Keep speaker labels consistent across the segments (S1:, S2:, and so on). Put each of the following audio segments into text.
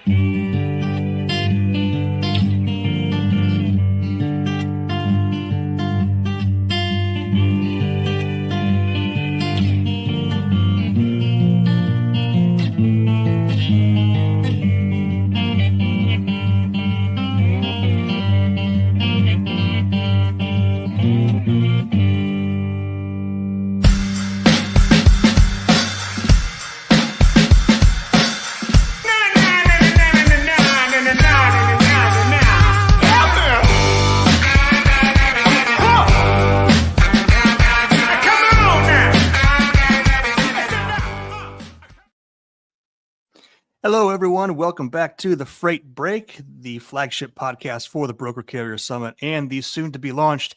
S1: Hello, everyone. Welcome back to the Freight Break, the flagship podcast for the Broker Carrier Summit and the soon-to-be-launched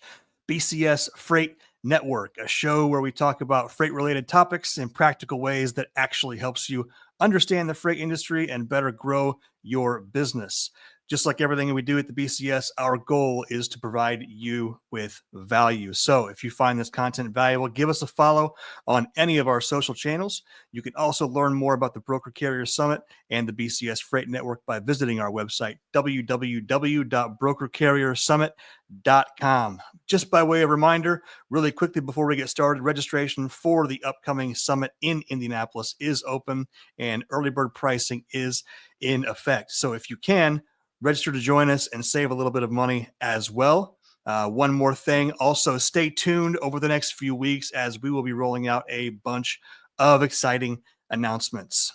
S1: BCS Freight Network, a show where we talk about freight-related topics in practical ways that actually helps you understand the freight industry and better grow your business. Just like everything we do at the BCS, our goal is to provide you with value. So if you find this content valuable, give us a follow on any of our social channels. You can also learn more about the Broker Carrier Summit and the BCS Freight Network by visiting our website, www.brokercarriersummit.com. Just by way of reminder, really quickly before we get started, registration for the upcoming summit in Indianapolis is open and early bird pricing is in effect. So if you can, register to join us and save a little bit of money as well. One more thing, also stay tuned over the next few weeks as we will be rolling out a bunch of exciting announcements.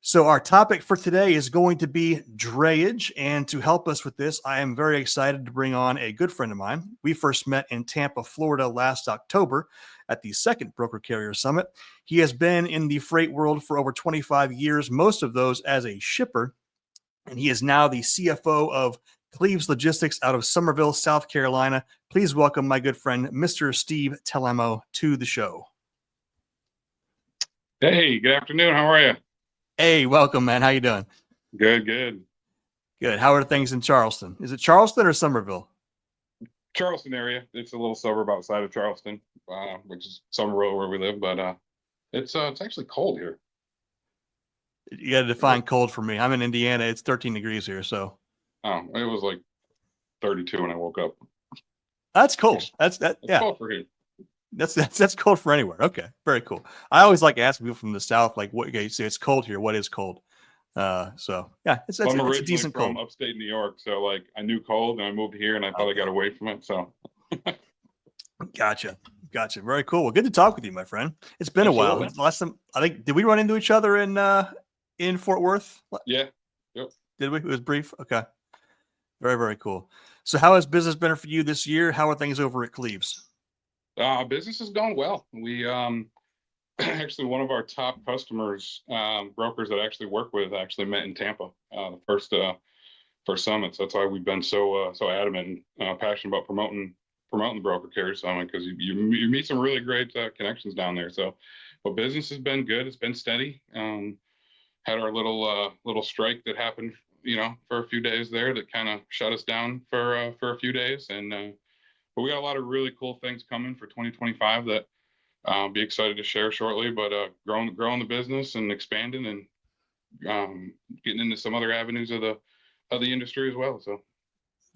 S1: So our topic for today is going to be drayage. And to help us with this, I am very excited to bring on a good friend of mine. We first met in Tampa, Florida last October at the second Broker Carrier Summit. He has been in the freight world for over 25 years, most of those as a shipper. And he is now the CFO of Cleves Logistics out of Somerville, South Carolina. Please welcome my good friend, Mr. Steve Talamo, to the show.
S2: Hey, good afternoon. How are you?
S1: Hey, welcome, man. How you doing?
S2: Good, good.
S1: Good. How are things in Charleston? Is it Charleston or Somerville?
S2: Charleston area. It's a little suburb outside of Charleston, which is Somerville where we live, but it's actually cold here.
S1: You got to define cold for me. I'm in Indiana. It's 13 degrees here, so.
S2: Oh, it was like 32 when I woke up.
S1: That's cold. That's yeah.
S2: Cold for here.
S1: That's cold for anywhere. Okay, very cool. I always like asking people from the South, like, what? Okay, so it's cold here. What is cold? So yeah, it's
S2: I'm
S1: a
S2: originally
S1: decent
S2: from
S1: cold.
S2: upstate New York, so like I knew cold, and I moved here, and I thought I got away from it. So.
S1: Gotcha. Very cool. Well, good to talk with you, my friend. It's been
S2: Absolutely.
S1: a while. Last time, I think, did we run into each other in Fort Worth?
S2: Yeah. Yep.
S1: Did we? It was brief. Okay. Very, very cool. So how has business been for you this year? How are things over at Cleves?
S2: Business is going well. We actually one of our top customers, brokers that I actually work with, actually met in Tampa, the first summit. So that's why we've been so adamant and passionate about promoting the Broker Carrier Summit, because you meet some really great connections down there. So, but business has been good. It's been steady. Had our little strike that happened, for a few days there that kind of shut us down for a few days, and but we got a lot of really cool things coming for 2025 that I'll be excited to share shortly. But growing the business and expanding and getting into some other avenues of the industry as well. So.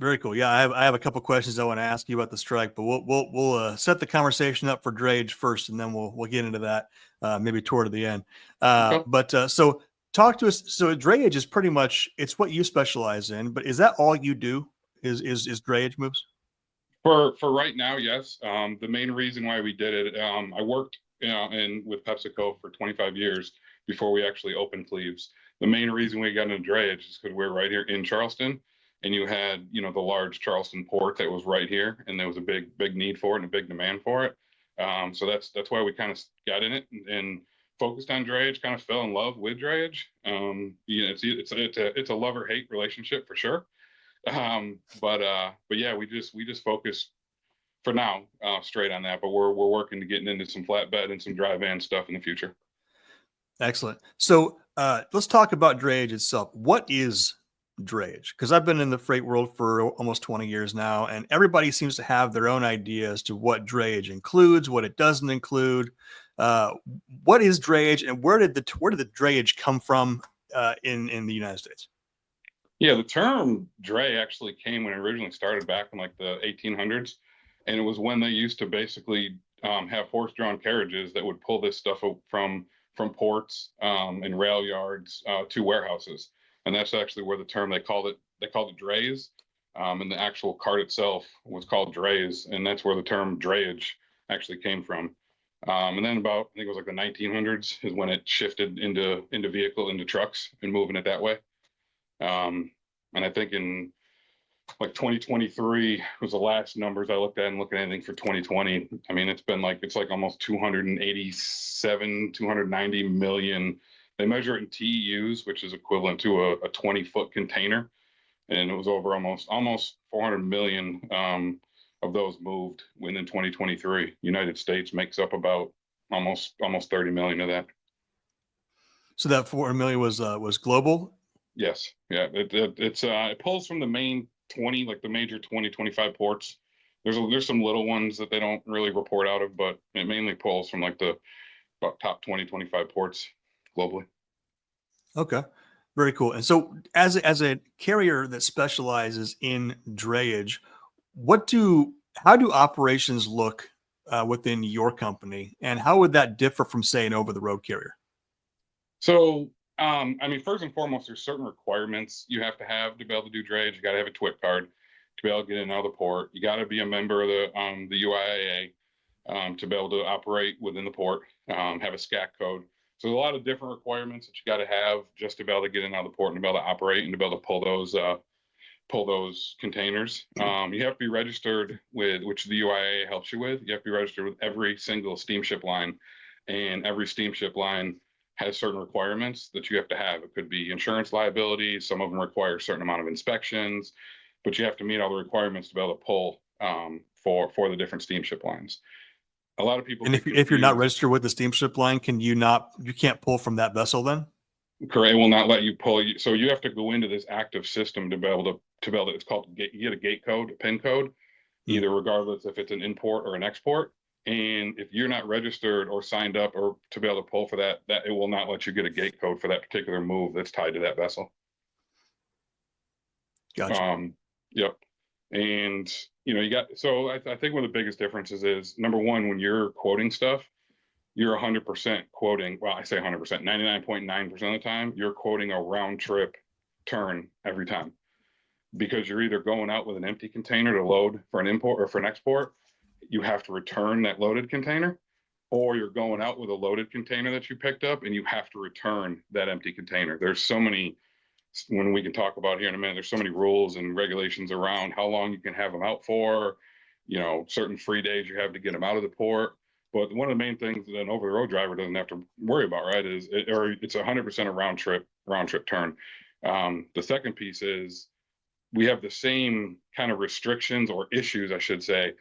S1: Very cool. Yeah, I have a couple questions I want to ask you about the strike, but we'll set the conversation up for drayage first, and then we'll get into that maybe toward the end.
S2: Okay.
S1: But so talk to us. So drayage is pretty much, it's what you specialize in, but is that all you do? Is drayage moves?
S2: For right now, yes. The main reason why we did it, I worked with PepsiCo for 25 years before we actually opened Cleves. The main reason we got into drayage is because we're right here in Charleston, and you had the large Charleston port that was right here, and there was a big need for it and a big demand for it. So that's why we kind of got in it and focused on drayage. Kind of fell in love with drayage. It's a love or hate relationship for sure. But yeah, we just focus for now straight on that. But we're working to getting into some flatbed and some dry van stuff in the future.
S1: Excellent. So let's talk about drayage itself. What is drayage? Because I've been in the freight world for almost 20 years now, and everybody seems to have their own idea as to what drayage includes, what it doesn't include. What is drayage, and where did the drayage come from in the United States?
S2: Yeah, the term dray actually came when it originally started back in like the 1800s, and it was when they used to basically have horse-drawn carriages that would pull this stuff from ports and rail yards to warehouses, and that's actually where the term they called it drays, and the actual cart itself was called drays, and that's where the term drayage actually came from. And then about I think it was like the 1900s is when it shifted into trucks and moving it that way. And I think in like 2023 was the last numbers I looked at, and looking at anything for 2020. I mean, it's like almost 287, 290 million. They measure it in TEUs, which is equivalent to a 20-foot container. And it was over almost 400 million of those moved within 2023. United States makes up about almost 30 million of that.
S1: So that 4 million was global.
S2: Yes. Yeah. It pulls from the main 20, like the major 20, 25 ports. There's some little ones that they don't really report out of, but it mainly pulls from like the about top 20, 25 ports globally.
S1: Okay. Very cool. And so as a carrier that specializes in drayage, how do operations look within your company, and how would that differ from, say, an over-the-road carrier?
S2: So, I mean, first and foremost, there's certain requirements you have to be able to do drayage. You got to have a TWIP card to be able to get in and out of the port. You got to be a member of the UIAA to be able to operate within the port. Have a SCAC code. So there's a lot of different requirements that you got to have just to be able to get in and out of the port and to be able to operate and to be able to pull those containers. You have to be registered with, which the UIAA helps you with. You have to be registered with every single steamship line, and every steamship line has certain requirements that you have to have. It could be insurance liability. Some of them require a certain amount of inspections, but you have to meet all the requirements to be able to pull for the different steamship lines. A lot of people.
S1: And if you're not registered with the steamship line, you can't pull from that vessel then?
S2: Correct. It will not let you pull. So you have to go into this active system to be able to, it's called, you get a gate code, a PIN code, either regardless if it's an import or an export. And if you're not registered or signed up or to be able to pull for that it will not let you get a gate code for that particular move that's tied to that vessel.
S1: Gotcha.
S2: Yep. And I think one of the biggest differences is, number one, when you're quoting stuff, you're 100% quoting. Well, I say 100%, 99.9% of the time, you're quoting a round trip turn every time, because you're either going out with an empty container to load for an import or for an export. You have to return that loaded container, or you're going out with a loaded container that you picked up and you have to return that empty container. There's so many, when we can talk about here in a minute, there's so many rules and regulations around how long you can have them out for, certain free days you have to get them out of the port. But one of the main things that an over-the-road driver doesn't have to worry about, right, it's 100% a round trip turn. The second piece is we have the same kind of restrictions or issues, I should say,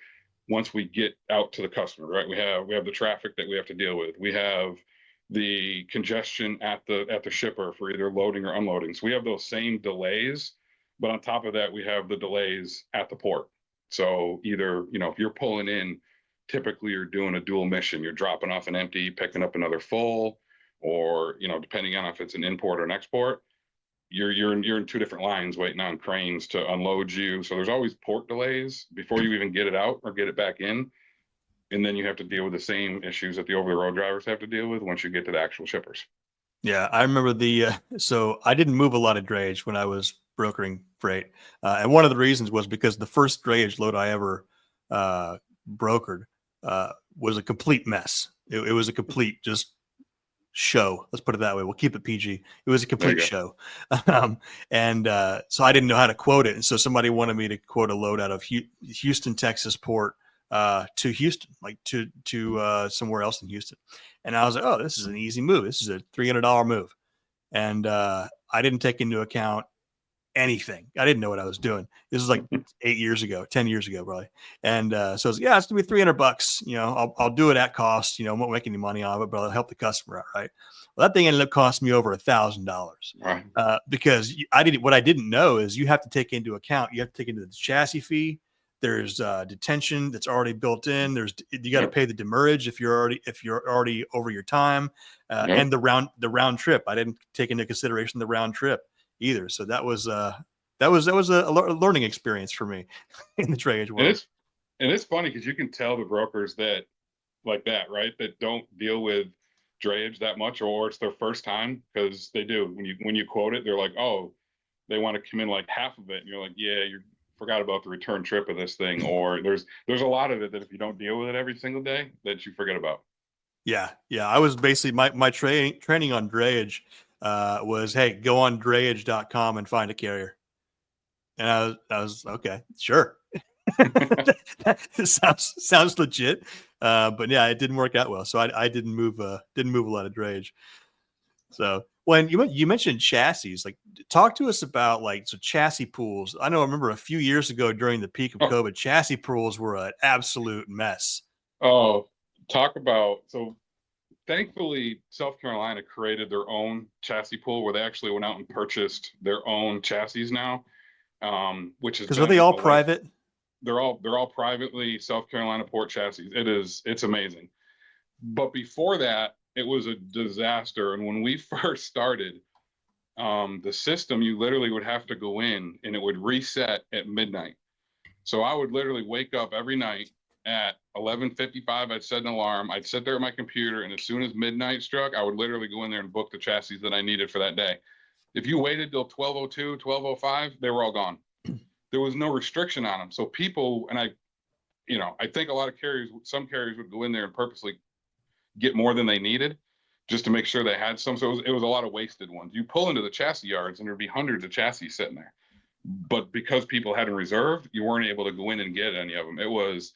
S2: once we get out to the customer, right? We have the traffic that we have to deal with. We have the congestion at the shipper for either loading or unloading. So we have those same delays, but on top of that, we have the delays at the port. So either, if you're pulling in, typically you're doing a dual mission. You're dropping off an empty, picking up another full, or, depending on if it's an import or an export, you're in two different lines waiting on cranes to unload you. So there's always port delays before you even get it out or get it back in. And then you have to deal with the same issues that the over-the-road drivers have to deal with once you get to the actual shippers.
S1: Yeah, I remember so I didn't move a lot of drayage when I was brokering freight. And one of the reasons was because the first drayage load I ever brokered was a complete mess. It was a complete just show. Let's put it that way. We'll keep it PG. It was a complete show. So I didn't know how to quote it. And so somebody wanted me to quote a load out of Houston, Texas port to Houston, like to somewhere else in Houston. And I was like, oh, this is an easy move. This is a $300 move. And I didn't take into account anything. I didn't know what I was doing. This was like 10 years ago, probably. And so I was, it's gonna be $300. I'll do it at cost. I won't make any money on it, but I'll help the customer out, right? Well, that thing ended up costing me over $1,000 because what I didn't know is you have to take into account the chassis fee, There's detention that's already built in. You got to
S2: Yep.
S1: pay the demurrage if you're already over your time,
S2: Yep.
S1: and the round trip. I didn't take into consideration the round trip either. So that was a learning experience for me in the drayage
S2: And
S1: world.
S2: it's funny because you can tell the brokers that like that, right? That don't deal with drayage that much, or it's their first time, because they do. When you quote it, they're like, oh, they want to come in like half of it, and you're like, yeah, you forgot about the return trip of this thing, or there's a lot of it that if you don't deal with it every single day, that you forget about.
S1: Yeah, yeah. I was basically my training on drayage was, hey, go on drayage.com and find a carrier. And I was okay, sure. That sounds legit. But yeah, it didn't work out well. So I didn't move a lot of drayage. So when you mentioned chassis, like talk to us about like so chassis pools. I remember a few years ago during the peak of
S2: Oh,
S1: COVID, chassis pools were an absolute mess.
S2: oh, talk about so. Thankfully, South Carolina created their own chassis pool where they actually went out and purchased their own chassis now, which has
S1: Because are they
S2: been
S1: all
S2: a life.
S1: private?
S2: They're all privately South Carolina port chassis. It's amazing. But before that, it was a disaster. And when we first started, the system, you literally would have to go in and it would reset at midnight. So I would literally wake up every night at 11:55. I'd set an alarm. I'd sit there at my computer, and as soon as midnight struck, I would literally go in there and book the chassis that I needed for that day. If you waited till 12:02, 12:05, they were all gone. There was no restriction on them. So people, and I think a lot of carriers, some carriers would go in there and purposely get more than they needed just to make sure they had some. So it was a lot of wasted ones. You pull into the chassis yards and there'd be hundreds of chassis sitting there. But because people hadn't reserved, you weren't able to go in and get any of them. It was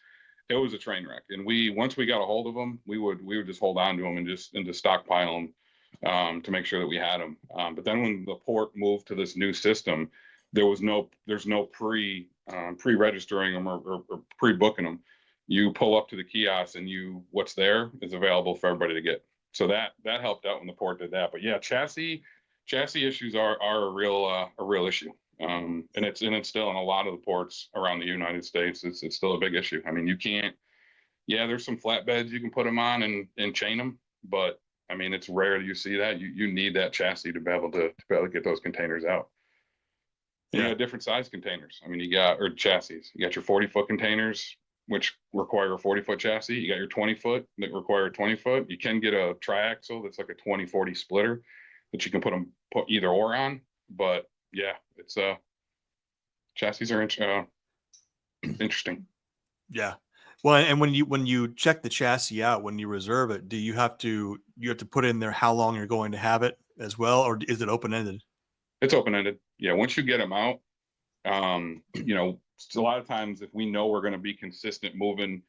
S2: a train wreck. And once we got a hold of them, we would just hold on to them and just stockpile them to make sure that we had them. But then when the port moved to this new system, there's no pre-registering them or pre-booking them. You pull up to the kiosk and what's there is available for everybody to get. So that helped out when the port did that. But yeah, chassis issues are a real issue. And it's still in a lot of the ports around the United States. It's still a big issue. I mean, you can't. Yeah, there's some flatbeds you can put them on and chain them, but I mean, it's rare you see that. You need that chassis to be able to get those containers out. And you
S1: Yeah.
S2: got different size containers. I mean, or chassis. You got your 40-foot containers, which require a 40-foot chassis. You got your 20-foot that require a 20-foot. You can get a triaxle that's like a 20-40 splitter that you can put either or on. But yeah, it's chassis are interesting.
S1: Yeah. Well, and when you check the chassis out, when you reserve it, do you have to put in there how long you're going to have it as well, or is it open ended?
S2: It's open ended. Yeah, once you get them out, a lot of times if we know we're going to be consistent moving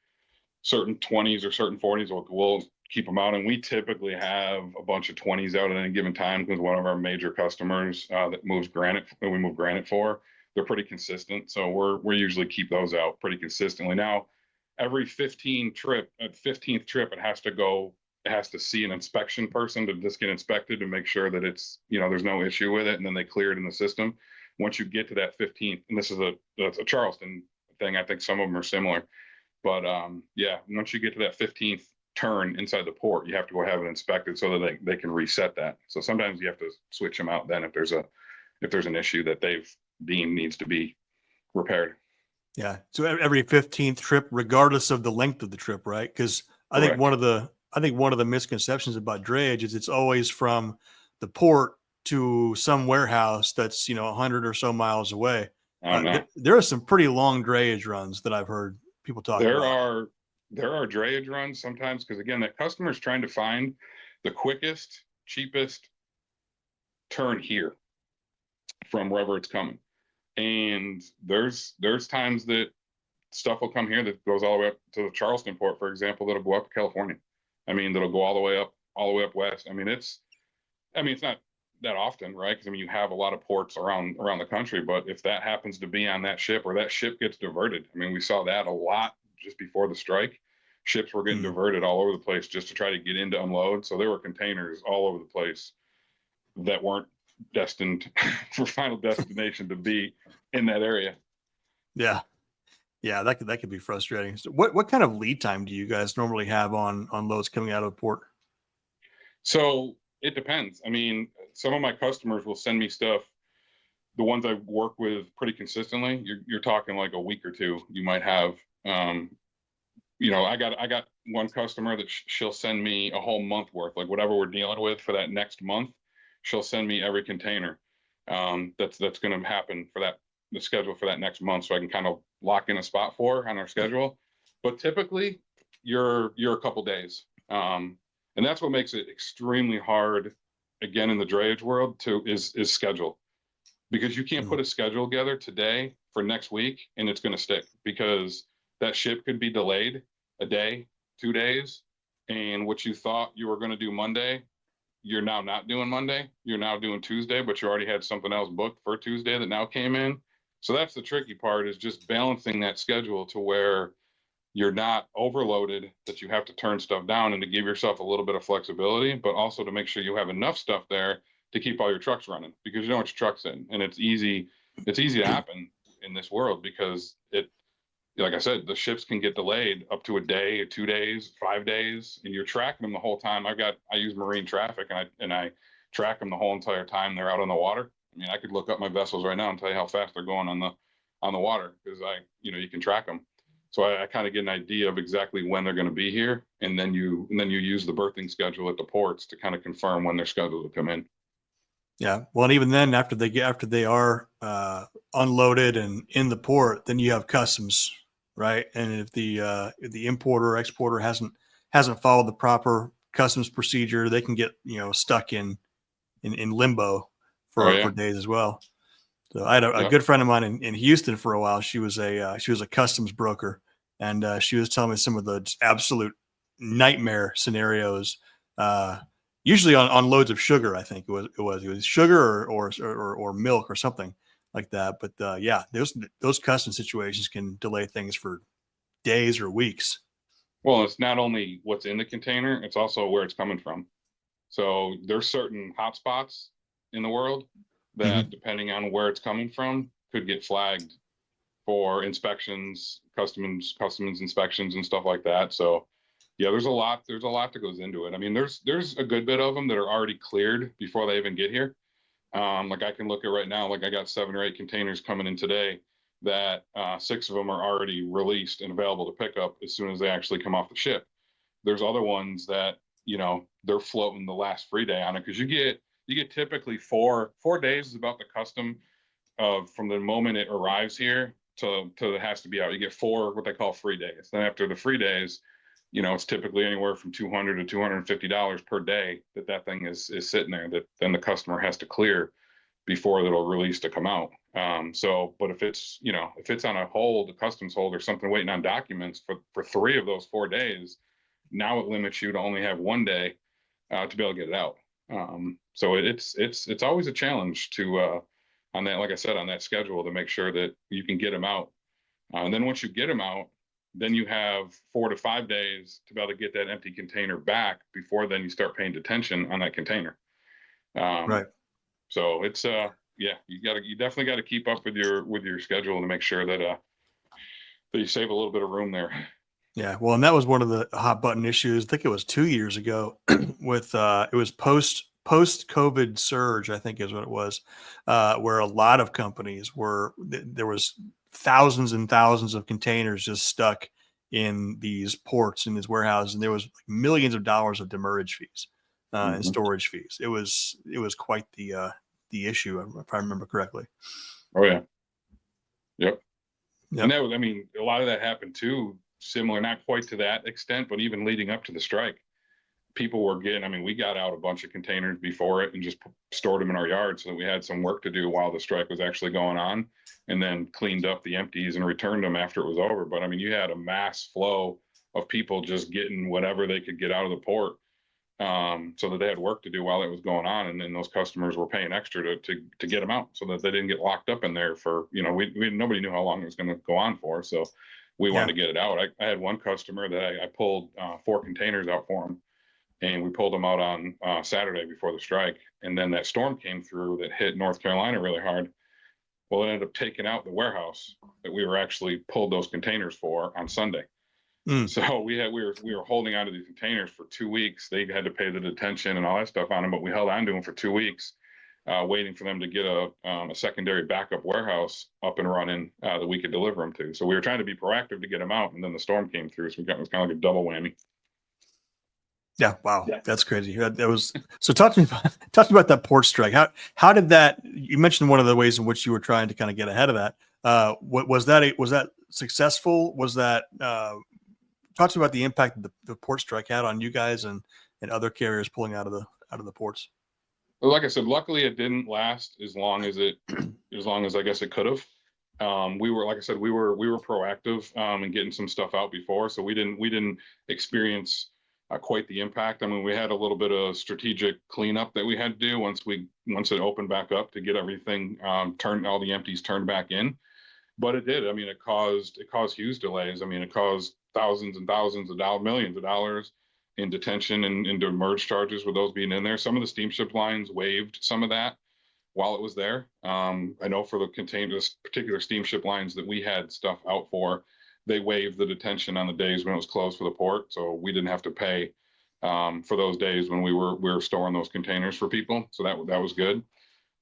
S2: certain 20s or certain 40s, we'll keep them out. And we typically have a bunch of 20s out at any given time because one of our major customers that moves granite, that we move granite for, they're pretty consistent. So we usually keep those out pretty consistently. Now, every 15th trip, it has to see an inspection person to just get inspected to make sure that it's, there's no issue with it. And then they clear it in the system. Once you get to that 15th, and that's a Charleston thing. I think some of them are similar. But yeah, once you get to that 15th turn inside the port, you have to go have it inspected so that they can reset that. So sometimes you have to switch them out then if there's an issue that they've deemed needs to be repaired.
S1: Yeah. So every 15th trip, regardless of the length of the trip, right? Because I think
S2: Correct.
S1: one of the misconceptions about drayage is it's always from the port to some warehouse that's 100 or so miles away.
S2: I don't know.
S1: There are some pretty long drayage runs that I've heard people talk
S2: There
S1: about.
S2: are drayage runs sometimes because again, that customer's trying to find the quickest, cheapest turn here from wherever it's coming. And there's times that stuff will come here that goes all the way up to the Charleston port, for example, that'll go up to California. I mean, that'll go all the way up west. I mean, it's not that often, right? Because I mean, you have a lot of ports around the country, but if that happens to be on that ship or that ship gets diverted, I mean, we saw that a lot just before the strike. Ships were getting diverted all over the place just to try to get in to unload. So there were containers all over the place that weren't destined for final destination to be in that area.
S1: Yeah. Yeah, that could be frustrating. So what kind of lead time do you guys normally have on loads coming out of the port?
S2: So it depends. I mean, some of my customers will send me stuff. The ones I work with pretty consistently, you're talking like a week or two. You might have, I got one customer that she'll send me a whole month worth, like whatever we're dealing with for that next month. She'll send me every container that's going to happen for the schedule for that next month, so I can kind of lock in a spot for her on our schedule. But typically, you're a couple days, and that's what makes it extremely hard. Again, in the drayage world, is schedule, because you can't
S1: Mm,
S2: put a schedule together today for next week and it's going to stick, because that ship could be delayed a day, 2 days, and what you thought you were going to do Monday, you're now not doing Monday. You're now doing Tuesday, but you already had something else booked for Tuesday that now came in. So that's the tricky part, is just balancing that schedule to where you're not overloaded, that you have to turn stuff down, and to give yourself a little bit of flexibility, but also to make sure you have enough stuff there to keep all your trucks running, because you know what your truck's in. And it's easy to happen in this world, because like I said, the ships can get delayed up to a day, 2 days, 5 days, and you're tracking them the whole time. I use marine traffic, and I track them the whole entire time they're out on the water. I mean, I could look up my vessels right now and tell you how fast they're going on the water, because you can track them. So I kind of get an idea of exactly when they're going to be here, and then you use the berthing schedule at the ports to kind of confirm when they're scheduled to come in.
S1: yeah. Well, and even then, after they are unloaded and in the port, then you have customs, right? And if the importer or exporter hasn't followed the proper customs procedure, they can get stuck in limbo
S2: Oh
S1: for
S2: yeah,
S1: days as well. So I had a
S2: yeah.
S1: good friend of mine in Houston for a while. She was a customs broker, and she was telling me some of the just absolute nightmare scenarios. Uh, Usually on loads of sugar, I think it was sugar or milk or something like that. But yeah, those custom situations can delay things for days or weeks.
S2: Well, it's not only what's in the container; it's also where it's coming from. So there's certain hotspots in the world that,
S1: Hmm.
S2: depending on where it's coming from, could get flagged for inspections, customs inspections, and stuff like that. So yeah, there's a lot that goes into it. I mean, there's a good bit of them that are already cleared before they even get here. Like, I can look at right now, like I got 7 or 8 containers coming in today that 6 of them are already released and available to pick up as soon as they actually come off the ship. There's other ones that, they're floating the last free day on it, because you get typically 4 days is about the custom of, from the moment it arrives here to it has to be out. You get 4 what they call free days. Then after the free days, it's typically anywhere from $200 to $250 per day that thing is sitting there, that then the customer has to clear before it'll release to come out. But if it's on a hold, a customs hold or something, waiting on documents for 3 of those 4 days, now it limits you to only have one day to be able to get it out. So it's always a challenge to on that, like I said, on that schedule, to make sure that you can get them out. And then once you get them out, then you have 4 to 5 days to be able to get that empty container back before then you start paying detention on that container. Um,
S1: Right.
S2: so it's yeah, you definitely got to keep up with your schedule to make sure that you save a little bit of room there.
S1: Yeah, well, and that was one of the hot button issues. I think it was 2 years ago with it was post COVID surge, I think is what it was, where a lot of companies there was thousands and thousands of containers just stuck in these ports in these warehouses, and there was like millions of dollars of demurrage fees and
S2: Mhm.
S1: storage fees. It was quite the issue, if I remember correctly.
S2: Oh yeah, yep. And
S1: Yep.
S2: that was, I mean, a lot of that happened too, similar, not quite to that extent, but even leading up to the strike, people were getting, I mean, we got out a bunch of containers before it and just stored them in our yard so that we had some work to do while the strike was actually going on, and then cleaned up the empties and returned them after it was over. But I mean, you had a mass flow of people just getting whatever they could get out of the port, so that they had work to do while it was going on. And then those customers were paying extra to get them out so that they didn't get locked up in there for, nobody knew how long it was going to go on for. So we wanted
S1: Yeah.
S2: to get it out. I had one customer that I pulled 4 containers out for him, and we pulled them out on Saturday before the strike. And then that storm came through that hit North Carolina really hard. Well, it ended up taking out the warehouse that we were actually pulled those containers for on Sunday. So we were holding on to these containers for 2 weeks. They had to pay the detention and all that stuff on them, but we held on to them for 2 weeks, waiting for them to get a secondary backup warehouse up and running that we could deliver them to. So we were trying to be proactive to get them out, and then the storm came through, so it was kind of like a double whammy.
S1: Yeah, wow, that's crazy. That was so. Talk to me about that port strike. How did that? You mentioned one of the ways in which you were trying to kind of get ahead of that. What was that? Was that successful? Was that? Talk to me about the impact that the port strike had on you guys and other carriers pulling out of the ports.
S2: Well, like I said, luckily it didn't last as long as I guess it could have. We were, like I said, we were proactive in getting some stuff out before, so we didn't experience quite the impact. I mean, we had a little bit of strategic cleanup that we had to do once it opened back up to get everything all the empties turned back in. But it did. I mean, it caused huge delays. I mean, it caused thousands and thousands of dollars, millions of dollars in detention and into merge charges with those being in there. Some of the steamship lines waived some of that while it was there. I know for the containers, particular steamship lines that we had stuff out for, they waived the detention on the days when it was closed for the port, so we didn't have to pay for those days when we were storing those containers for people. So that was good.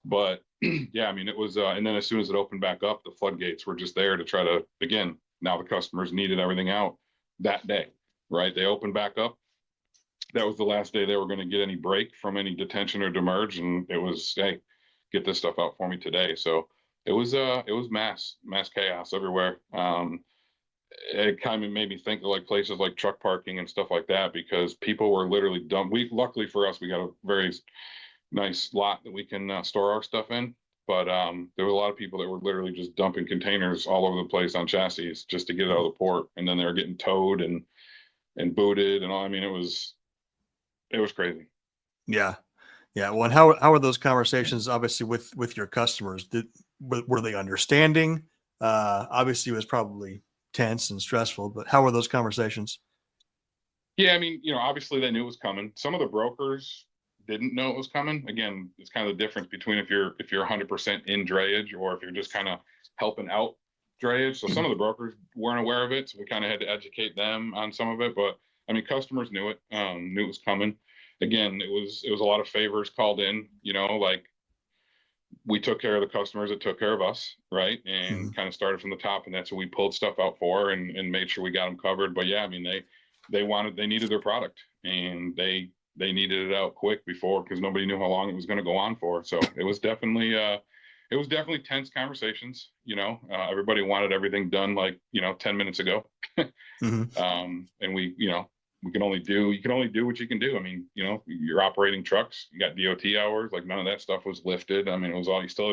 S2: But yeah, I mean, it was, and then as soon as it opened back up, the floodgates were just there to try to, again, now the customers needed everything out that day, right? They opened back up. That was the last day they were going to get any break from any detention or demerge, and it was, hey, get this stuff out for me today. So it was mass chaos everywhere. It kind of made me think of like places like truck parking and stuff like that, because people were literally dumped. Luckily for us, we got a very nice lot that we can store our stuff in. But there were a lot of people that were literally just dumping containers all over the place on chassis just to get it out of the port, and then they were getting towed and booted and all. I mean, it was crazy.
S1: Yeah. Well, and how are those conversations obviously with your customers? Were they understanding? Obviously it was probably tense and stressful, but how were those conversations?
S2: Yeah, I mean, obviously they knew it was coming. Some of the brokers didn't know it was coming. Again, it's kind of the difference between if you're 100% in drayage or if you're just kind of helping out drayage. So some of the brokers weren't aware of it, so we kind of had to educate them on some of it. But I mean, customers knew it was coming. Again, it was a lot of favors called in. Like we took care of the customers that took care of us, right? And kind of started from the top, and that's what we pulled stuff out for and made sure we got them covered. But yeah, I mean, they needed their product, and they needed it out quick before, because nobody knew how long it was going to go on for. So it was definitely tense conversations. Everybody wanted everything done like 10 minutes ago. And you can only do what you can do. I mean, you're operating trucks, you got DOT hours, like none of that stuff was lifted. I mean, it was all, you still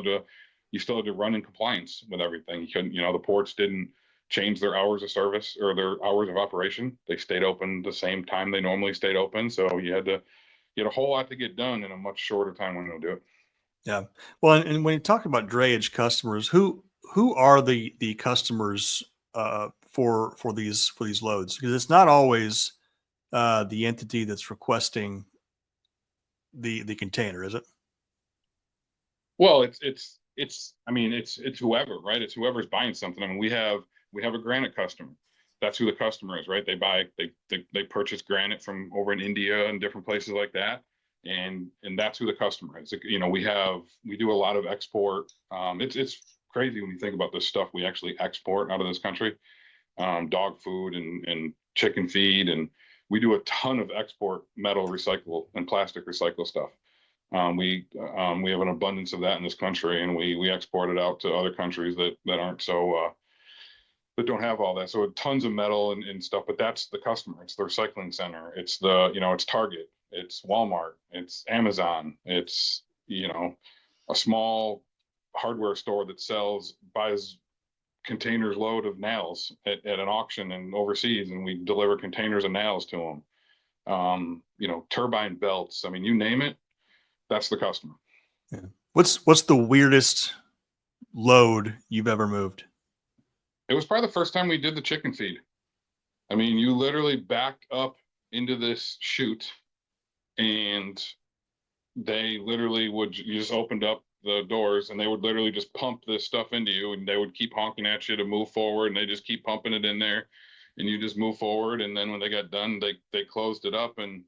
S2: had to run in compliance with everything. You couldn't, the ports didn't change their hours of service or their hours of operation. They stayed open the same time they normally stayed open. So you had a whole lot to get done in a much shorter time window to do it.
S1: Yeah. Well, and when you talk about drayage customers, who are the customers for these loads? Because it's not always the entity that's requesting the container, is it?
S2: Well, I mean, it's whoever, right? It's whoever's buying something. I mean, we have a granite customer. That's who the customer is, right? They purchase granite from over in India and different places like that. And that's who the customer is. We do a lot of export. It's crazy when you think about this stuff we actually export out of this country. Dog food and chicken feed, and we do a ton of export metal recycle and plastic recycle stuff. We have an abundance of that in this country, and we export it out to other countries that aren't so that don't have all that. So tons of metal and stuff, but that's the customer. It's the recycling center. It's it's Target, it's Walmart, it's Amazon, it's a small hardware store that buys containers load of nails at an auction and overseas, and we deliver containers of nails to them. Turbine belts. I mean, you name it, that's the customer.
S1: Yeah. What's the weirdest load you've ever moved?
S2: It was probably the first time we did the chicken feed. I mean, you literally backed up into this chute, and they literally you just opened up the doors, and they would literally just pump this stuff into you, and they would keep honking at you to move forward, and they just keep pumping it in there, and you just move forward. And then when they got done, they closed it up. And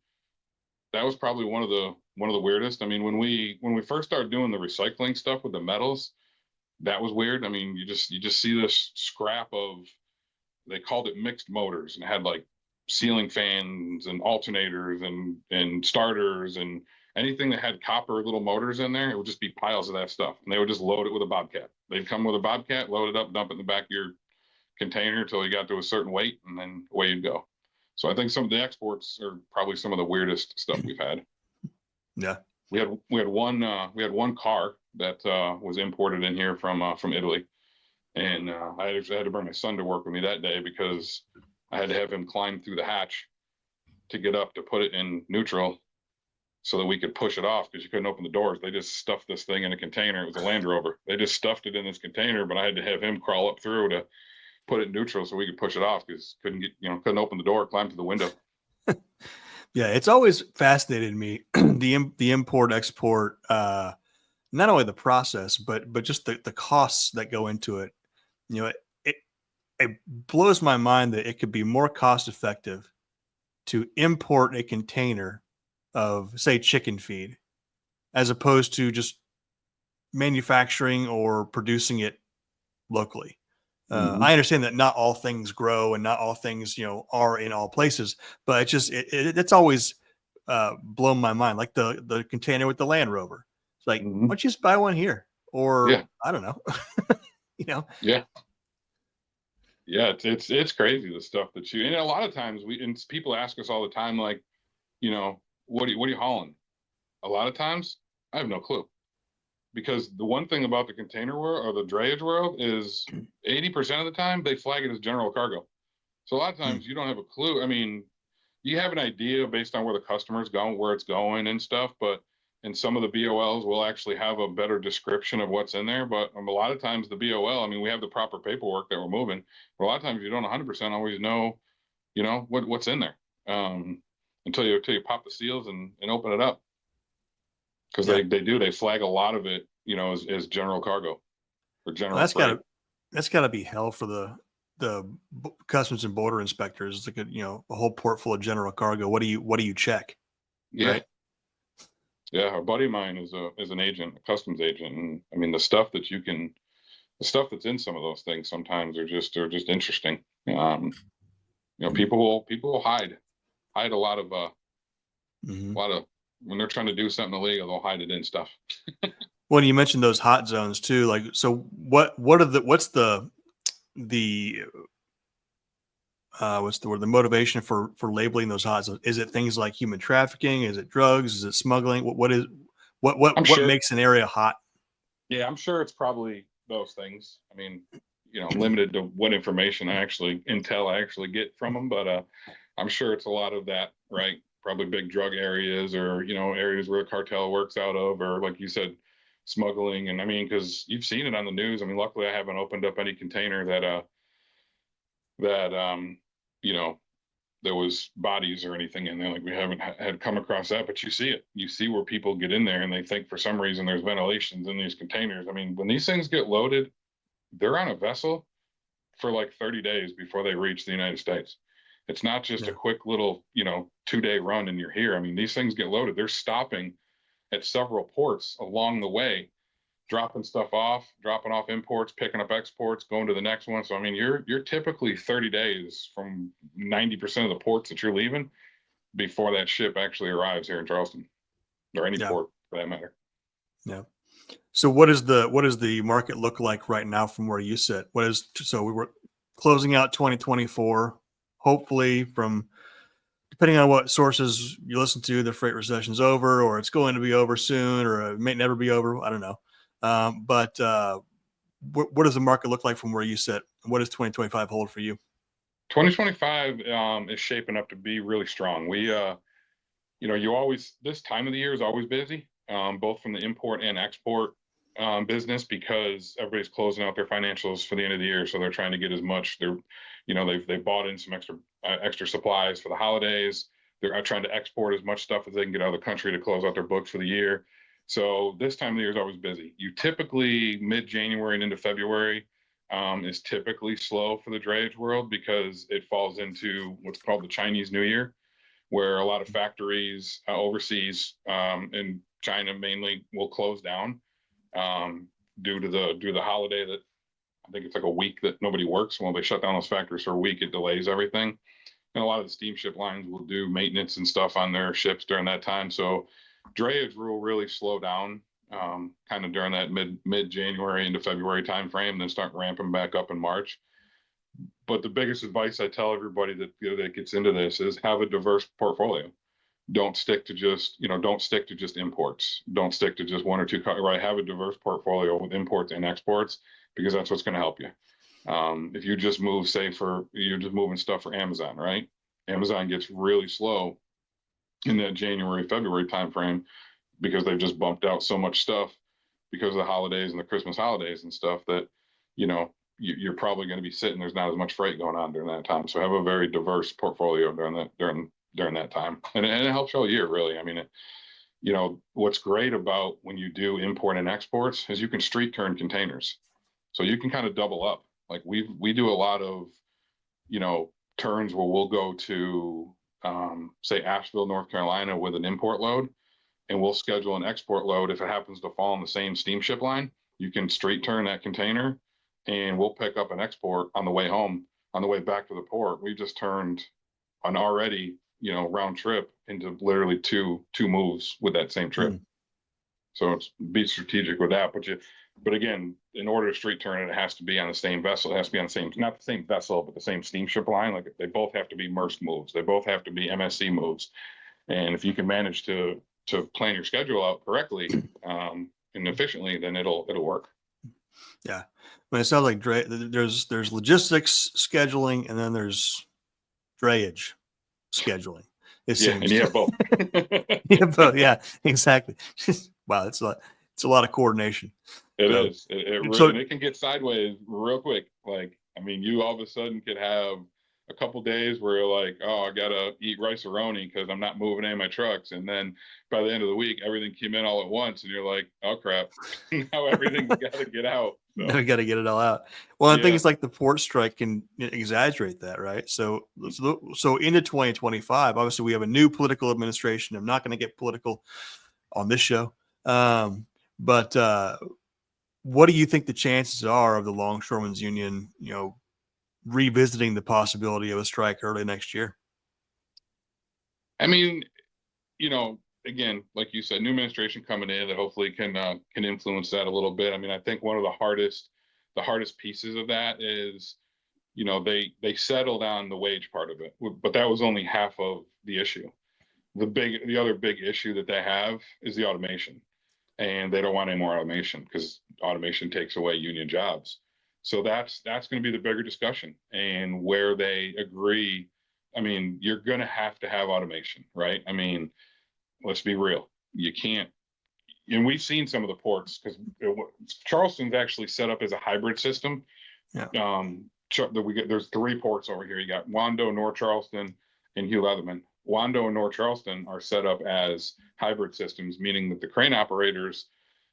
S2: that was probably one of the weirdest. I mean, when we first started doing the recycling stuff with the metals, that was weird. I mean, you just see this scrap of, they called it mixed motors, and it had like ceiling fans and alternators and starters and anything that had copper little motors in there. It would just be piles of that stuff, and they would just load it with a bobcat. They'd come with a bobcat, load it up, dump it in the back of your container until you got to a certain weight, and then away you go. So I think some of the exports are probably some of the weirdest stuff we've had.
S1: Yeah.
S2: We had one car that was imported in here from Italy, and I actually had to bring my son to work with me that day because I had to have him climb through the hatch to get up to put it in neutral so that we could push it off, because you couldn't open the doors. They just stuffed this thing in a container. It was a Land Rover. They just stuffed it in this container, but I had to have him crawl up through to put it in neutral so we could push it off, because couldn't open the door, climb to the window.
S1: Yeah, it's always fascinated me the import export, not only the process but just the costs that go into it. It it blows my mind that it could be more cost effective to import a container of, say, chicken feed as opposed to just manufacturing or producing it locally. I understand that not all things grow and not all things, are in all places, but it's always blown my mind. Like the container with the Land Rover. It's like, why don't you just buy one here? Or
S2: Yeah.
S1: I don't know.
S2: Yeah. Yeah, it's crazy, the stuff that and a lot of times people ask us all the time, like, what are you hauling? A lot of times I have no clue, because the one thing about the container world or the drayage world is 80% of the time they flag it as general cargo. So a lot of times you don't have a clue. I mean, you have an idea based on where the customer's going, where it's going and stuff, but and some of the BOLs will actually have a better description of what's in there. But a lot of times the BOL, I mean, we have the proper paperwork that we're moving, but a lot of times you don't 100% always know, what's in there, until you pop the seals and open it up, because
S1: Yeah.
S2: they flag a lot of it, as general cargo or general freight.
S1: That's gotta be hell for the customs and border inspectors. It's like a whole port full of general cargo. What do you check?
S2: Yeah.
S1: Right.
S2: Yeah, a buddy of mine is an agent, a customs agent, and I mean the stuff that's in some of those things sometimes are just interesting. People will hide a lot of when they're trying to do something illegal, they'll hide it in stuff.
S1: Well, you mentioned those hot zones too. Like, so what's the what's the word? The motivation for labeling those hot zones? Is it things like human trafficking? Is it drugs? Is it smuggling?
S2: I'm
S1: What
S2: sure.
S1: makes an area hot?
S2: Yeah, I'm sure it's probably those things. I mean, limited to what information intel I actually get from them, but I'm sure it's a lot of that, right? Probably big drug areas, or areas where the cartel works out of, or like you said, smuggling. And I mean, because you've seen it on the news. I mean, luckily I haven't opened up any container that you know there was bodies or anything in there. Like, we haven't had come across that, but you see it. You see where people get in there and they think for some reason there's ventilations in these containers. I mean, when these things get loaded, they're on a vessel for like 30 days before they reach the United States. It's not just a quick little, 2-day run and you're here. I mean, these things get loaded. They're stopping at several ports along the way, dropping stuff off, dropping off imports, picking up exports, going to the next one. So I mean, you're typically 30 days from 90% of the ports that you're leaving before that ship actually arrives here in Charleston, or any
S1: Yeah.
S2: port for that matter.
S1: Yeah. So what does the market look like right now from where you sit? So we were closing out 2024. Hopefully, depending on what sources you listen to, the freight recession's over, or it's going to be over soon, or it may never be over. I don't know. But what does the market look like from where you sit? What does 2025 hold for you?
S2: 2025 is shaping up to be really strong. This time of the year is always busy, both from the import and export business, because everybody's closing out their financials for the end of the year. So they're trying to get as much. They've bought in some extra supplies for the holidays. They're trying to export as much stuff as they can get out of the country to close out their books for the year. So this time of the year is always busy. You typically mid-January and into February is typically slow for the drayage world because it falls into what's called the Chinese New Year, where a lot of factories overseas in China mainly will close down due to the holiday that I think it's like a week that nobody works. When they shut down those factories for a week, it delays everything. And a lot of the steamship lines will do maintenance and stuff on their ships during that time. So drayage will really slow down kind of during that mid January into February timeframe, then start ramping back up in March. But the biggest advice I tell everybody that gets into this is have a diverse portfolio. Don't stick to just imports. Don't stick to just one or two. Right, have a diverse portfolio with imports and exports because that's what's going to help you. If you just move, you're just moving stuff for Amazon, right? Amazon gets really slow in that January, February timeframe because they've just bumped out so much stuff because of the holidays and the Christmas holidays and stuff that, you're probably going to be sitting. There's not as much freight going on during that time. So have a very diverse portfolio during that time, and it helps all year, really. I mean, what's great about when you do import and exports is you can street turn containers, so you can kind of double up. Like we do a lot of, turns where we'll go to, say Asheville, North Carolina with an import load, and we'll schedule an export load. If it happens to fall on the same steamship line, you can street turn that container and we'll pick up an export on the way home. On the way back to the port, we just turned an already, round trip into literally two moves with that same trip. So it's be strategic with that. But again, in order to street turn it, it has to be on the same vessel. It has to be on the same, not the same vessel, but the same steamship line. Like they both have to be Maersk moves. They both have to be MSC moves. And if you can manage to plan your schedule out correctly and efficiently, then it'll work.
S1: Yeah. It sounds like there's logistics scheduling and then there's drayage scheduling. It seems.
S2: And you have both.
S1: Yeah, exactly. Wow, it's a lot of coordination.
S2: It is. And it can get sideways real quick. Like, I mean, you all of a sudden could have a couple days where you're like, oh, I gotta eat rice-a-roni because I'm not moving any of my trucks. And then by the end of the week, everything came in all at once, and you're like, oh crap, now everything's got to get out. So.
S1: Now we got to get it all out. Well, I think it's like the port strike can exaggerate that, right? So into 2025, obviously we have a new political administration. I'm not going to get political on this show, but what do you think the chances are of the Longshoremen's Union, revisiting the possibility of a strike early next year?
S2: I mean, again, like you said, new administration coming in that hopefully can influence that a little bit. I mean, I think one of the hardest pieces of that is, they settled on the wage part of it, but that was only half of the issue. The other big issue that they have is the automation, and they don't want any more automation because automation takes away union jobs. So that's going to be the bigger discussion, and where they agree. I mean, you're going to have automation, right? I mean, let's be real. You can't, and we've seen some of the ports because Charleston's actually set up as a hybrid system.
S1: Yeah.
S2: There's 3 ports over here. You got Wando, North Charleston, and Hugh Leatherman. Wando and North Charleston are set up as hybrid systems, meaning that the crane operators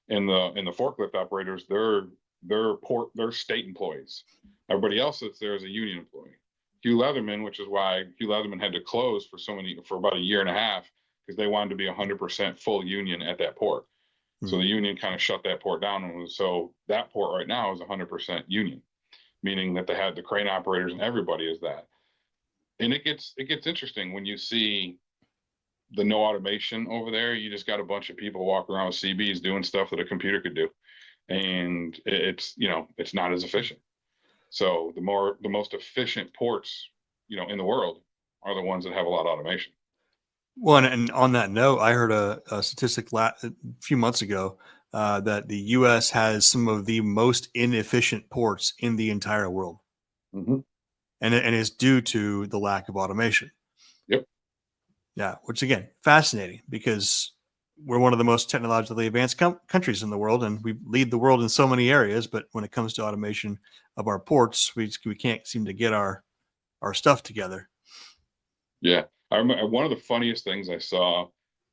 S2: and the forklift operators, they're state employees. Everybody else that's there is a union employee. Hugh Leatherman, which is why Hugh Leatherman had to close for about a year and a half, because they wanted to be 100% full union at that port. Mm-hmm. So the union kind of shut that port down. And so that port right now is 100% union, meaning that they had the crane operators and everybody is that. And it gets interesting when you see the no automation over there. You just got a bunch of people walking around with CBs doing stuff that a computer could do. And it's not as efficient. So the most efficient ports, in the world are the ones that have a lot of automation.
S1: Well, and on that note, I heard a statistic a few months ago that the U.S. has some of the most inefficient ports in the entire world.
S2: Mm-hmm.
S1: And it's due to the lack of automation.
S2: Yep.
S1: Yeah, which again, fascinating because we're one of the most technologically advanced countries in the world, and we lead the world in so many areas. But when it comes to automation of our ports, we can't seem to get our stuff together.
S2: Yeah. I remember one of the funniest things I saw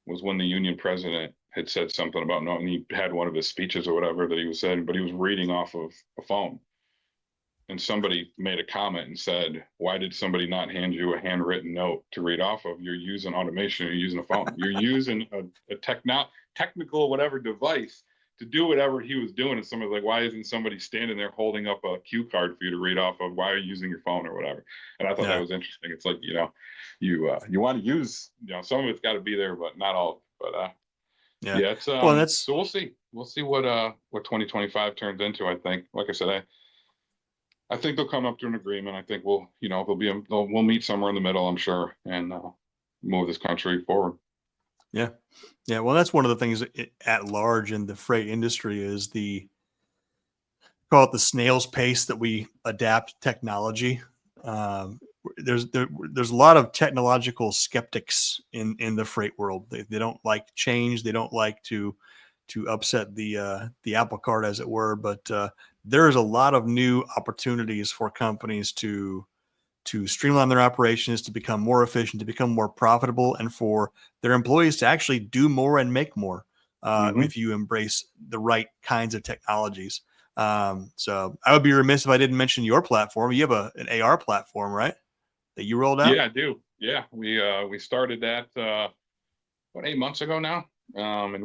S2: was when the union president had said something about no, and he had one of his speeches or whatever that he was saying, but he was reading off of a phone. And somebody made a comment and said, why did somebody not hand you a handwritten note to read off of? You're using automation, you're using a phone, you're using a technical whatever device to do whatever he was doing. And somebody's like, why isn't somebody standing there holding up a cue card for you to read off of? Why are you using your phone or whatever? And I thought that was interesting. It's like, you want to use, some of it's got to be there, but not all. But yeah, it's
S1: well, that's
S2: so we'll see what 2025 turns into. I think, like I said, I think they'll come up to an agreement. I think we'll meet somewhere in the middle, I'm sure, and move this country forward.
S1: Yeah. Well, that's one of the things at large in the freight industry is call it the snail's pace that we adapt technology. There's a lot of technological skeptics in the freight world. They don't like change. They don't like to upset the apple cart, as it were. But there's a lot of new opportunities for companies to streamline their operations, to become more efficient, to become more profitable, and for their employees to actually do more and make more if you embrace the right kinds of technologies. So I would be remiss if I didn't mention your platform. You have an AR platform, right? That you rolled out?
S2: Yeah, I do. Yeah, we started that 8 months ago now, and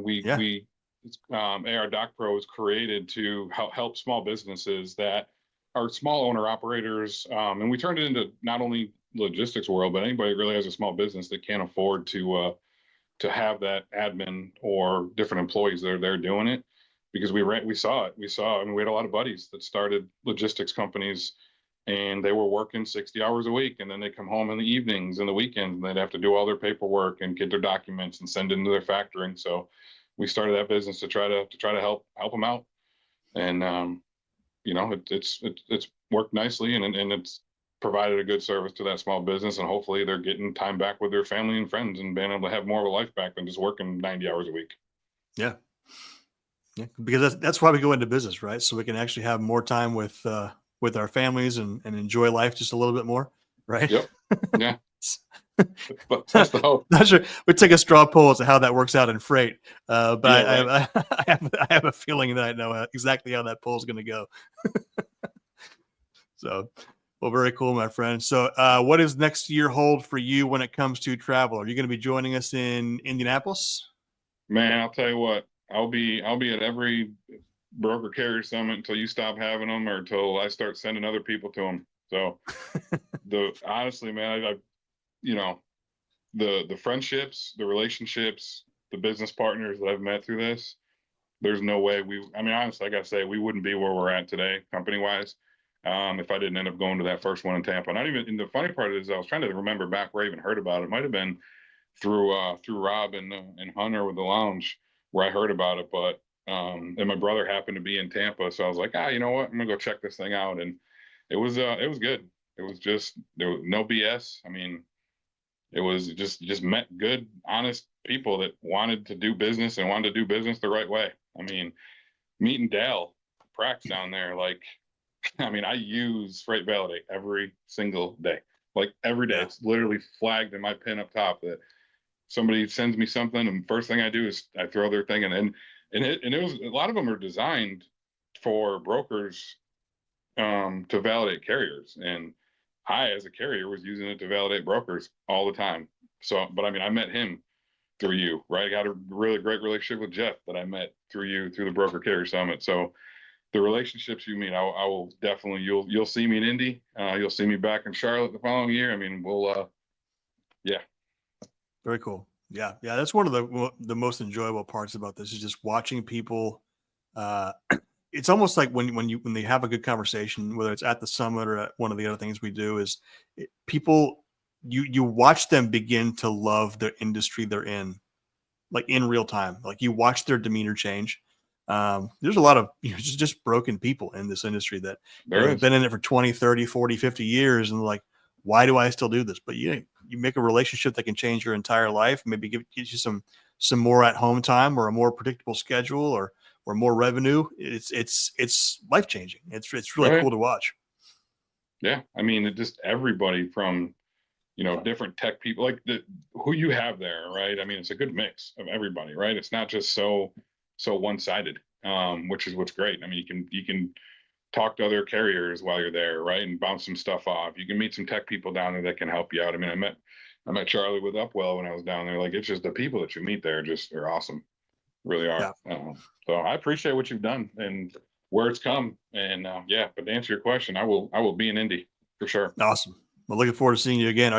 S2: AR Doc Pro was created to help small businesses that are small owner operators, and we turned it into not only logistics world, but anybody that really has a small business that can't afford to have that admin or different employees that are there doing it, because we saw it. I mean, we had a lot of buddies that started logistics companies, and they were working 60 hours a week, and then they come home in the evenings and the weekends, and they'd have to do all their paperwork and get their documents and send it into their factoring. So we started that business to try to help them out, and it's worked nicely, and it's provided a good service to that small business, and hopefully they're getting time back with their family and friends and being able to have more of a life back than just working 90 hours a week.
S1: Yeah, because that's why we go into business, right? So we can actually have more time with our families and enjoy life just a little bit more, right?
S2: Yep. Yeah. But that's the hope.
S1: Not sure. We take a straw poll as to how that works out in freight, but
S2: Yeah, right.
S1: I have a feeling that I know exactly how that poll is going to go. So, well, very cool, my friend. So, what does next year hold for you when it comes to travel? Are you going to be joining us in Indianapolis?
S2: Man, I'll tell you what, I'll be at every broker carrier summit until you stop having them, or until I start sending other people to them. So honestly, man, the friendships, the relationships, the business partners that I've met through this, there's no way honestly, I gotta say, we wouldn't be where we're at today, company wise, if I didn't end up going to that first one in Tampa. Not even, and the funny part is, I was trying to remember back where I even heard about it. It might have been through Rob and Hunter with the lounge, where I heard about it. But and my brother happened to be in Tampa, so I was like, you know what, I'm gonna go check this thing out. And it was good. It was just, there was no BS. I mean, it was just met good, honest people that wanted to do business and wanted to do business the right way. I mean, meeting Dale Prax down there, like, I mean, I use Freight Validate every single day. Like every day, it's literally flagged in my pin up top that somebody sends me something, and first thing I do is I throw their thing in. And it was, a lot of them are designed for brokers to validate carriers, and I, as a carrier, was using it to validate brokers all the time. So, but I mean, I met him through you, right? I got a really great relationship with Jeff that I met through you, through the broker carrier summit. So the relationships you meet, I will definitely, you'll see me in Indy. You'll see me back in Charlotte the following year. I mean, yeah.
S1: Very cool. Yeah. That's one of the most enjoyable parts about this is just watching people. It's almost like when they have a good conversation, whether it's at the summit or at one of the other things we do, is people, you watch them begin to love the industry they're in, like in real time. Like you watch their demeanor change. There's a lot of just broken people in this industry that have been in it for 20, 30, 40, 50 years. And like, why do I still do this? But you make a relationship that can change your entire life, maybe give you some more at home time or a more predictable schedule or more revenue. It's life changing. It's really cool to watch.
S2: Yeah. I mean, it just, everybody from, different tech people, like who you have there, right? I mean, it's a good mix of everybody, right? It's not just so one-sided, which is what's great. I mean, you can talk to other carriers while you're there, right? And bounce some stuff off. You can meet some tech people down there that can help you out. I mean, I met Charlie with Upwell when I was down there. Like, it's just the people that you meet there are awesome, really are.
S1: Yeah.
S2: So I appreciate what you've done and where it's come. And yeah, but to answer your question, I will be in Indy for sure.
S1: Awesome. Well, looking forward to seeing you again.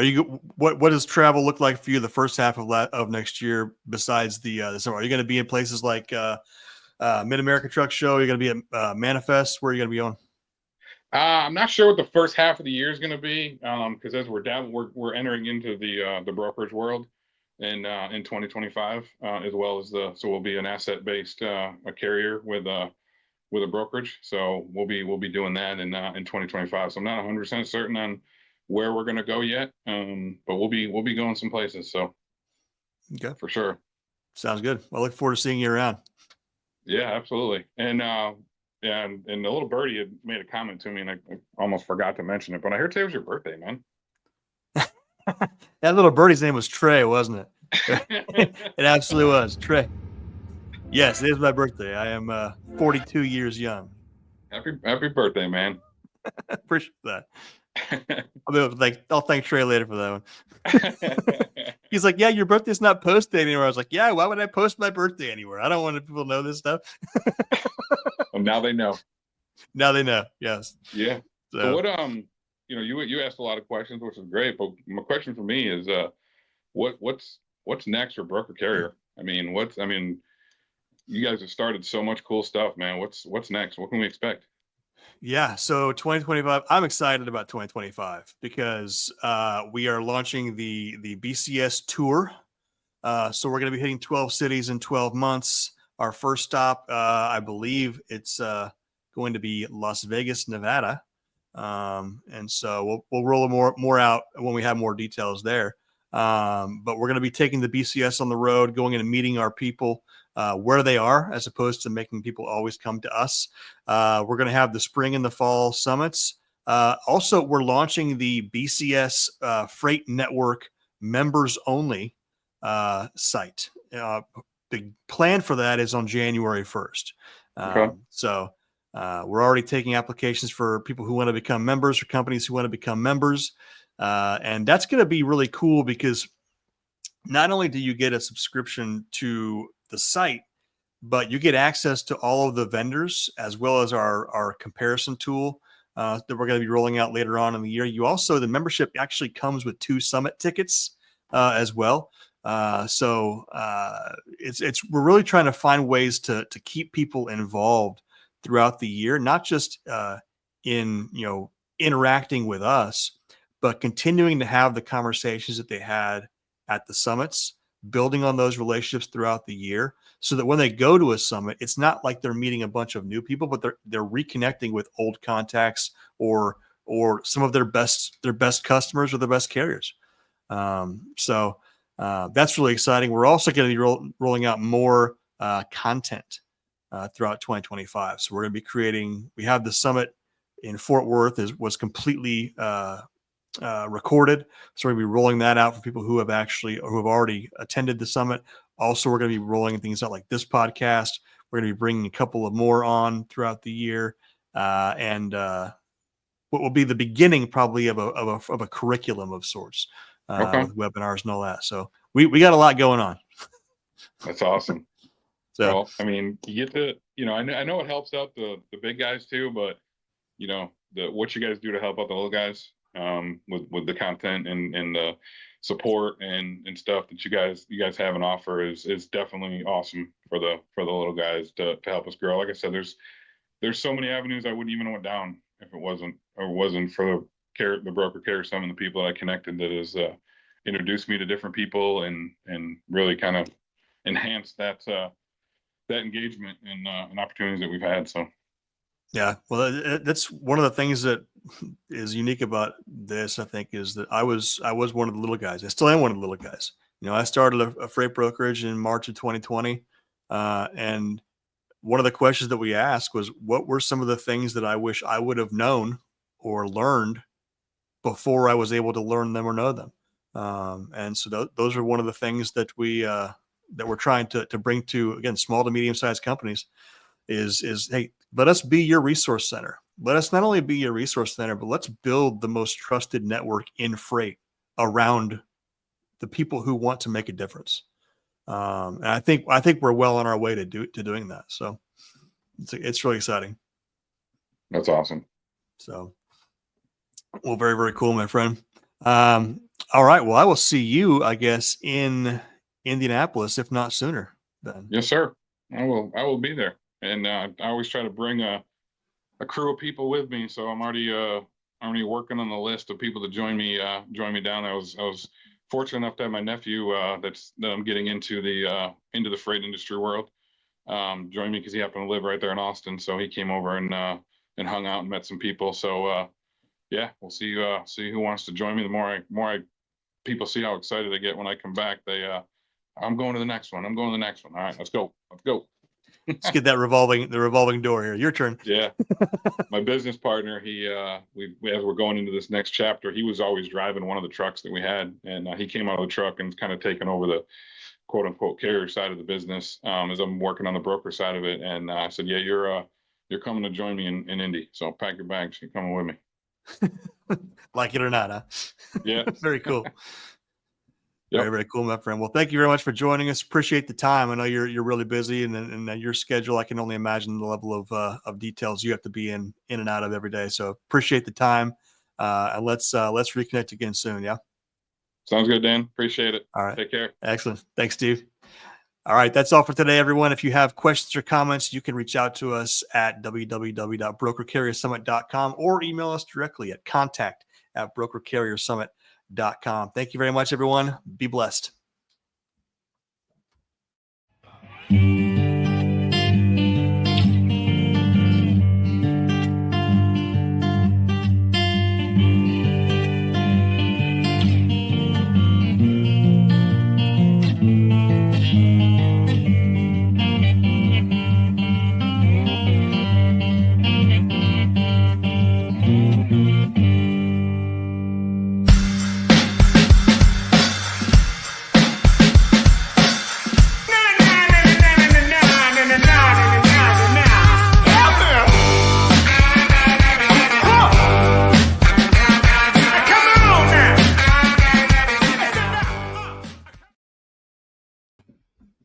S1: What does travel look like for you the first half of next year besides the summer? Are you going to be in places like Mid America Truck Show? Are you going to be at Manifest? Where are you going to be on?
S2: I'm not sure what the first half of the year is going to be, because as we're entering into the brokerage world in 2025, as well as so we'll be an asset based a carrier with a brokerage. So we'll be doing that in 2025. So I'm not 100% certain on where we're going to go yet, but we'll be going some places. So
S1: Okay,
S2: for sure.
S1: sounds good. Well, I look forward to seeing you around.
S2: Yeah, absolutely. And the little birdie had made a comment to me, and I almost forgot to mention it. But I heard today was your birthday, man.
S1: That little birdie's name was Trey, wasn't it? It absolutely was. Trey. Yes, it is my birthday. I am 42 years young.
S2: Happy birthday, man.
S1: Appreciate that. I'll thank Trey later for that one. He's like, yeah, your birthday's not posted anywhere. I was like, yeah, why would I post my birthday anywhere? I don't want people to know this stuff.
S2: Well, now they know.
S1: Now they know. Yes.
S2: Yeah. So what, you asked a lot of questions, which is great, but my question for me is, what's next for broker carrier? I mean, you guys have started so much cool stuff, man. What's next? What can we expect?
S1: Yeah, so 2025, I'm excited about 2025 because we are launching the BCS tour. So we're going to be hitting 12 cities in 12 months. Our first stop, I believe it's going to be Las Vegas, Nevada. And so we'll roll more out when we have more details there. But we're going to be taking the BCS on the road, going in and meeting our people where they are, as opposed to making people always come to us. We're going to have the spring and the fall summits. Also, we're launching the BCS Freight Network members only site. The plan for that is on January 1st.
S2: Okay.
S1: So we're already taking applications for people who want to become members or companies who want to become members. And that's going to be really cool because not only do you get a subscription to the site, but you get access to all of the vendors as well as our comparison tool that we're going to be rolling out later on in the year. The membership actually comes with 2 summit tickets as well. So we're really trying to find ways to keep people involved throughout the year, not just in interacting with us, but continuing to have the conversations that they had at the summits, building on those relationships throughout the year, so that when they go to a summit, it's not like they're meeting a bunch of new people, but they're reconnecting with old contacts or some of their best customers or their best carriers. So that's really exciting. We're also going to be rolling out more content throughout 2025. So we're going to be we have the summit in Fort Worth was completely recorded. So we're going to be rolling that out for people who have already attended the summit. Also, we're going to be rolling things out like this podcast. We're going to be bringing a couple of more on throughout the year. And what will be the beginning probably of a curriculum of sorts with webinars and all that. So we got a lot going on.
S2: That's awesome.
S1: So,
S2: well, I mean, you get to, I know it helps out the big guys too, but what you guys do to help out the little guys with the content and the support and stuff that you guys have and offer is definitely awesome for the little guys to help us grow. Like I said, there's so many avenues I wouldn't even went down if it wasn't for the broker care, some of the people that I connected that has introduced me to different people and really kind of enhanced that engagement and opportunities that we've had. So
S1: yeah, well, that's one of the things that is unique about this, I think, is that I was one of the little guys. I still am one of the little guys. I started a freight brokerage in March of 2020, and one of the questions that we asked was, what were some of the things that I wish I would have known or learned before I was able to learn them or know them? And so those are one of the things that we're trying to bring to, again, small to medium sized companies is, hey, let us be your resource center. Let us not only be your resource center, but let's build the most trusted network in freight around the people who want to make a difference. And I think we're well on our way to doing that. So it's really exciting.
S2: That's awesome.
S1: So, well, very, very cool, my friend. All right. Well, I will see you, I guess, in Indianapolis, if not sooner. Then.
S2: Yes, sir. I will be there. And I always try to bring a crew of people with me. So I'm already working on the list of people to join me down there. I was fortunate enough to have my nephew that I'm getting into the freight industry world join me because he happened to live right there in Austin. So he came over and hung out and met some people. So yeah, we'll see who wants to join me. The more people see how excited I get when I come back, I'm going to the next one. I'm going to the next one. All right, let's go.
S1: Let's get that revolving door here. Your turn.
S2: Yeah. My business partner, as we're going into this next chapter, he was always driving one of the trucks that we had, and he came out of the truck and kind of taken over the quote unquote carrier side of the business as I'm working on the broker side of it. And I said, yeah, you're coming to join me in Indy. So pack your bags. You're coming with me.
S1: Like it or not, huh?
S2: Yeah.
S1: Very cool.
S2: Yep.
S1: Very, very cool, my friend. Well, thank you very much for joining us. Appreciate the time. I know you're really busy, and your schedule, I can only imagine the level of details you have to be in and out of every day. So appreciate the time. And let's reconnect again soon. Yeah.
S2: Sounds good, Dan. Appreciate it.
S1: All right.
S2: Take care.
S1: Excellent. Thanks, Steve. All right. That's all for today, everyone. If you have questions or comments, you can reach out to us at www.brokercarriersummit.com or email us directly at contact@brokercarriersummit.com. Thank you very much, everyone. Be blessed.